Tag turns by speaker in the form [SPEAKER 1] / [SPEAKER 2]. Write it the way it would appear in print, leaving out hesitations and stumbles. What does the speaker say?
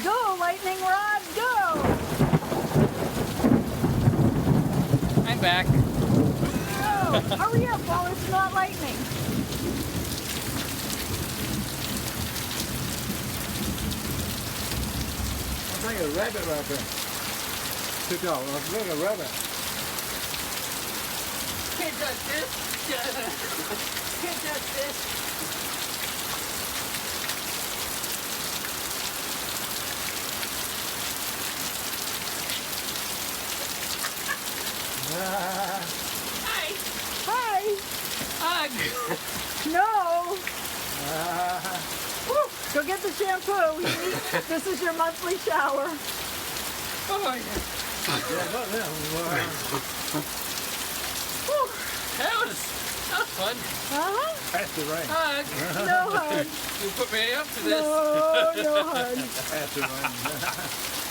[SPEAKER 1] Go, lightning rod, go!
[SPEAKER 2] I'm back.
[SPEAKER 1] Go! Hurry up while it's not lightning.
[SPEAKER 3] I think a rabbit right there. Took off. I think a rabbit.
[SPEAKER 2] Can't touch this. Can't touch this. Hi.
[SPEAKER 1] Hi!
[SPEAKER 2] Hug.
[SPEAKER 1] No! Woo. Go get the shampoo. This is your monthly shower.
[SPEAKER 2] Oh my God.
[SPEAKER 3] Yeah, look there.
[SPEAKER 1] Woo.
[SPEAKER 2] That was fun.
[SPEAKER 1] Uh-huh.
[SPEAKER 3] That's the rain.
[SPEAKER 2] Hug.
[SPEAKER 1] No hug.
[SPEAKER 2] You put me up to this.
[SPEAKER 1] No, no hug.
[SPEAKER 3] That's the rain.